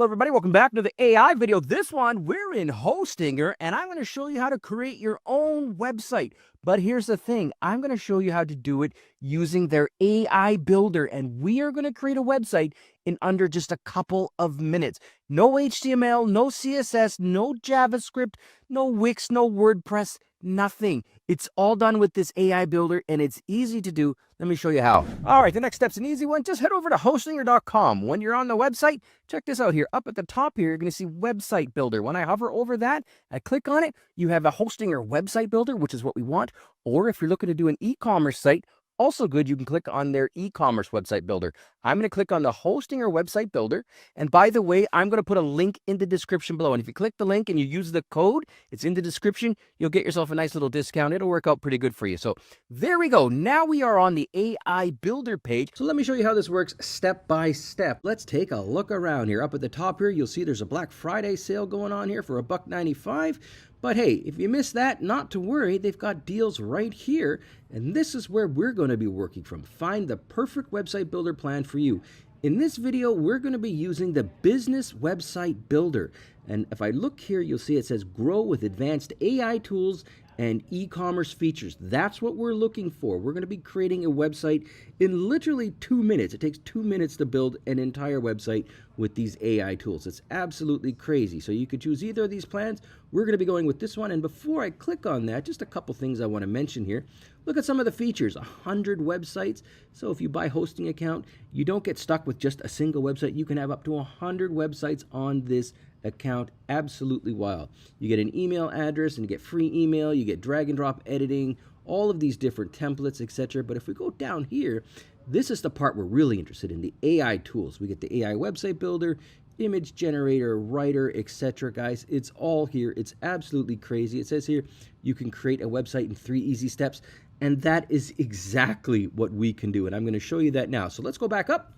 Hello, everybody. Welcome back to the AI video. This one, we're in Hostinger, and I'm going to show you how to create your own website. But here's the thing. I'm going to show you how to do it using their AI builder, and we are going to create a website in under just a couple of minutes. No HTML, no CSS, no JavaScript, no Wix, no WordPress, nothing. It's all done with this AI builder, and it's easy to do. Let me show you how. All right, the next step's an easy one. Just head over to hostinger.com. When you're on the website, check this out here. Up at the top here, you're going to see Website Builder. When I hover over that, I click on it, you have a Hostinger Website Builder, which is what we want. Or if you're looking to do an e-commerce site, also good, you can click on their e-commerce website builder. I'm going to click on the Hostinger website builder. And by the way, I'm going to put a link in the description below. And if you click the link and you use the code, it's in the description, you'll get yourself a nice little discount. It'll work out pretty good for you. So there we go. Now we are on the AI builder page. So let me show you how this works step by step. Let's take a look around here. Up at the top here, you'll see there's a Black Friday sale going on here for $1.95. But hey, if you missed that, not to worry, they've got deals right here. And this is where we're going to be working from. Find the perfect website builder plan for you. In this video, we're going to be using the Business Website Builder. And if I look here, you'll see it says grow with advanced AI tools and e-commerce features. That's what we're looking for. We're going to be creating a website in literally 2 minutes. It takes 2 minutes to build an entire website with these AI tools. It's absolutely crazy. So you could choose either of these plans. We're going to be going with this one. And before I click on that, just a couple things I want to mention here. Look at some of the features, 100 websites. So if you buy a hosting account, you don't get stuck with just a single website. You can have up to 100 websites on this account. Absolutely wild. You get an email address and you get free email, you get drag and drop editing, all of these different templates, etc. But if we go down here, this is the part we're really interested in, the AI tools. We get the AI website builder, image generator, writer, etc. Guys, it's all here. It's absolutely crazy. It says here you can create a website in 3 easy steps, and that is exactly what we can do, and I'm going to show you that now. So let's go back up.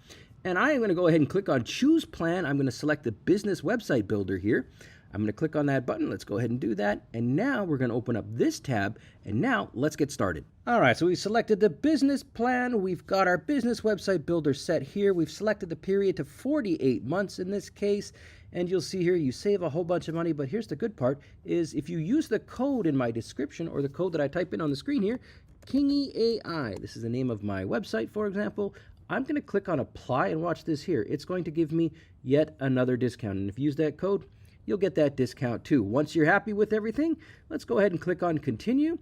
And I am going to go ahead and click on Choose Plan. I'm going to select the Business Website Builder here. I'm going to click on that button. Let's go ahead and do that. And now we're going to open up this tab. And now let's get started. All right, so we selected the business plan. We've got our Business Website Builder set here. We've selected the period to 48 months in this case. And you'll see here you save a whole bunch of money. But here's the good part is if you use the code in my description or the code that I type in on the screen here, KingyAI, this is the name of my website, for example, I'm going to click on apply and watch this here. It's going to give me yet another discount. And if you use that code, you'll get that discount too. Once you're happy with everything, let's go ahead and click on continue.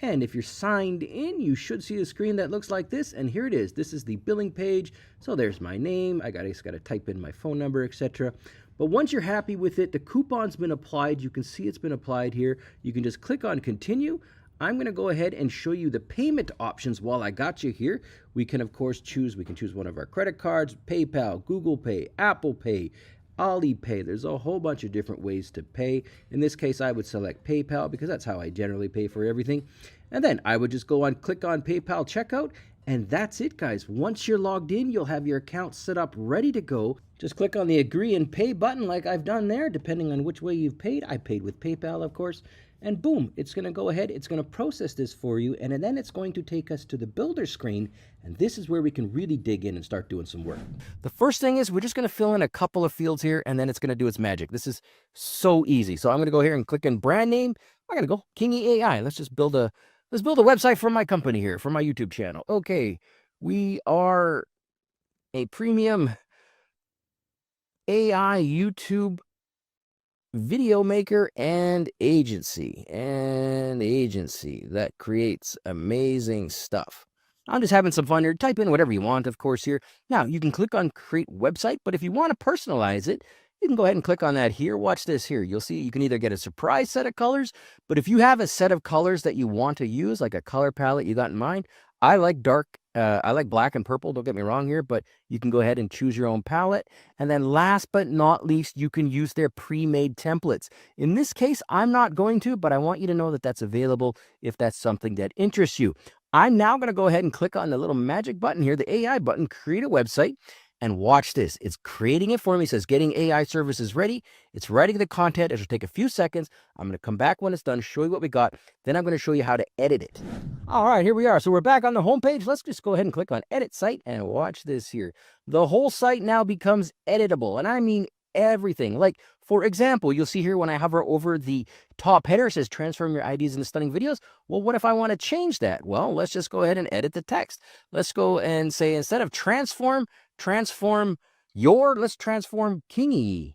And if you're signed in, you should see a screen that looks like this. And here it is. This is the billing page. So there's my name. I just got to type in my phone number, etc. But once you're happy with it, the coupon's been applied. You can see it's been applied here. You can just click on continue. I'm going to go ahead and show you the payment options while I got you here. We can, of course, choose one of our credit cards, PayPal, Google Pay, Apple Pay, Alipay. There's a whole bunch of different ways to pay. In this case, I would select PayPal because that's how I generally pay for everything. And then I would just click on PayPal checkout. And that's it, guys. Once you're logged in, you'll have your account set up, ready to go. Just click on the agree and pay button like I've done there, depending on which way you've paid. I paid with PayPal, of course. And boom, it's going to go ahead, it's going to process this for you, and then it's going to take us to the builder screen, and this is where we can really dig in and start doing some work. The first thing is we're just going to fill in a couple of fields here, and then it's going to do its magic. This is so easy. So I'm going to go here and click in brand name. I'm going to go KingyAI. Let's build a website for my company here, for my YouTube channel. Okay, we are a premium AI YouTube video maker and agency that creates amazing stuff. I'm just having some fun here. Type in whatever you want, of course, here. Now, you can click on create website, but if you want to personalize it, you can go ahead and click on that here. Watch this here. You'll see you can either get a surprise set of colors, but if you have a set of colors that you want to use, like a color palette you got in mind, I like black and purple, don't get me wrong here, but you can go ahead and choose your own palette. And then last but not least, you can use their pre-made templates. In this case, I'm not going to, but I want you to know that that's available if that's something that interests you. I'm now going to go ahead and click on the little magic button here, the AI button, create a website. And watch this. It's creating it for me. It says getting AI services ready. It's writing the content. It'll take a few seconds. I'm going to come back when it's done, show you what we got. Then I'm going to show you how to edit it. All right, here we are. So we're back on the home page. Let's just go ahead and click on edit site and watch this here. The whole site now becomes editable. And I mean everything. Like, for example, you'll see here when I hover over the top header, it says transform your ideas into stunning videos. Well, what if I want to change that? Well, let's just go ahead and edit the text. Let's go and say, instead of transform let's transform KingyAI's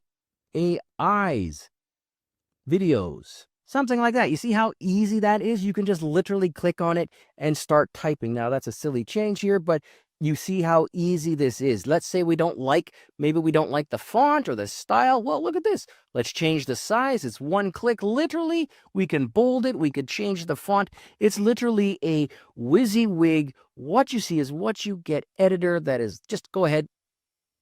videos. Something like that. You see how easy that is? You can just literally click on it and start typing. Now, that's a silly change here, but you see how easy this is. Let's say maybe we don't like the font or the style. Well, look at this. Let's change the size. It's one click. Literally, we can bold it. We could change the font. It's literally a WYSIWYG. What you see is what you get editor. That is, just go ahead,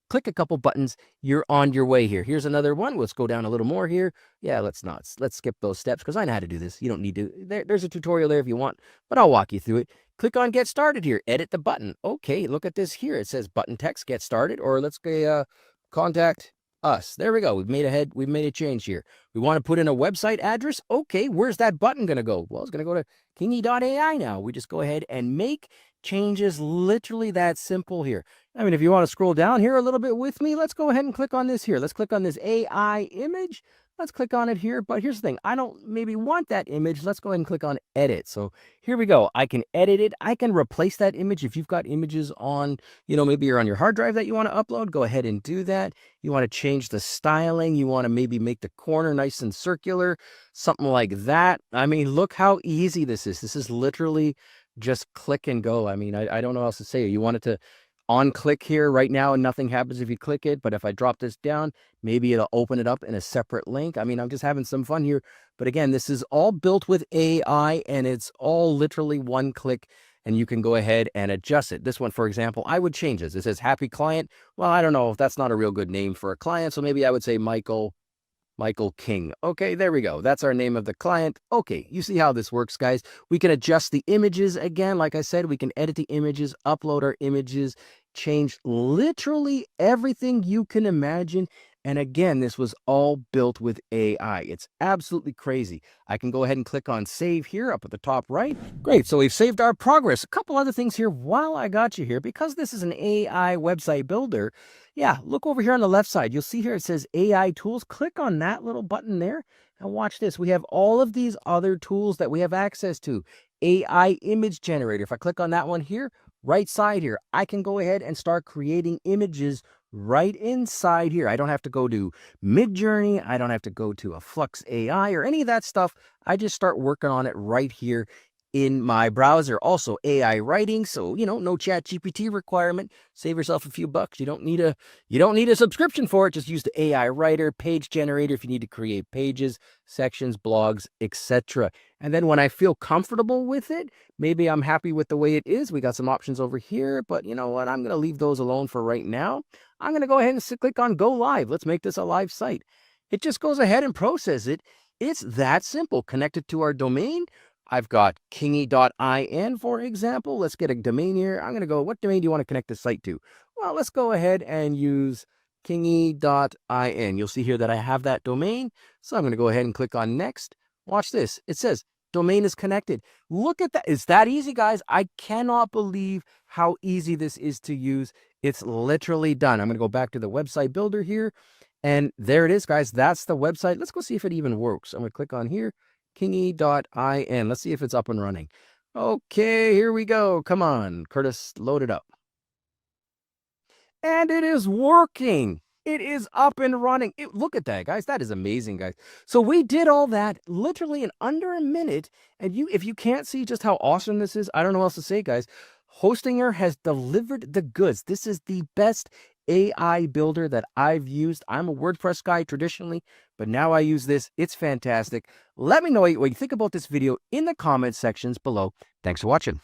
click a couple buttons, you're on your way here. Here's another one. Let's go down a little more here. Yeah, let's skip those steps because I know how to do this. You don't need to. There's a tutorial there if you want, but I'll walk you through it. Click on Get Started here. Edit the button. Okay, look at this here. It says button text, Get Started, or let's go contact us. There we go. We've made a change here. We want to put in a website address. Okay, where's that button going to go? Well, it's going to go to KingyAI now. We just go ahead and make changes, literally that simple here. I mean, if you want to scroll down here a little bit with me, let's go ahead and click on this here. Let's click on this AI image. Let's click on it here. But here's the thing. I don't maybe want that image. Let's go ahead and click on edit. So here we go. I can edit it. I can replace that image. If you've got images on, maybe you're on your hard drive that you want to upload, go ahead and do that. You want to change the styling. You want to maybe make the corner nice and circular, something like that. I mean, look how easy this is. This is literally just click and go. I mean, I don't know what else to say. You want it to on click here right now and nothing happens if you click it. But if I drop this down, maybe it'll open it up in a separate link. I mean, I'm just having some fun here. But again, this is all built with AI and it's all literally one click and you can go ahead and adjust it. This one, for example, I would change this. It says happy client. Well, I don't know if that's not a real good name for a client. So maybe I would say Michael King. Okay, there we go. That's our name of the client. Okay, you see how this works, guys. We can adjust the images again. Like I said, we can edit the images, upload our images, change literally everything you can imagine. And again, this was all built with AI. It's absolutely crazy. I can go ahead and click on save here up at the top right. Great, so we've saved our progress. A couple other things here while I got you here. Because this is an AI website builder, yeah, look over here on the left side. You'll see here it says AI tools. Click on that little button there and watch this. We have all of these other tools that we have access to. AI image generator. If I click on that one here, right side here, I can go ahead and start creating images right inside here. I don't have to go to Midjourney. I don't have to go to a Flux AI or any of that stuff. I just start working on it right here in my browser. Also AI writing, so no chat GPT requirement. Save yourself a few bucks. You don't need a subscription for it. Just use the AI writer, page generator if you need to create pages, sections, blogs, etc. And then when I feel comfortable with it, maybe I'm happy with the way it is, we got some options over here, but you know what, I'm going to leave those alone for right now. I'm going to go ahead and click on go live. Let's make this a live site. It just goes ahead and processes it. It's that simple. Connected to our domain. I've got kingy.in, for example. Let's get a domain here. I'm going to go, what domain do you want to connect the site to? Well, let's go ahead and use kingy.in. You'll see here that I have that domain. So I'm going to go ahead and click on next. Watch this. It says domain is connected. Look at that. It's that easy, guys. I cannot believe how easy this is to use. It's literally done. I'm going to go back to the website builder here. And there it is, guys. That's the website. Let's go see if it even works. I'm going to click on here. Kingy.in. Let's see if it's up and running. Okay, here we go. Come on, Curtis, load it up. And it is working. It is up and running. Look at that, guys. That is amazing, guys. So we did all that literally in under a minute. And if you can't see just how awesome this is, I don't know what else to say, guys. Hostinger has delivered the goods. This is the best AI builder that I've used. I'm a WordPress guy traditionally, but now I use this. It's fantastic. Let me know what you think about this video in the comments sections below. Thanks for watching.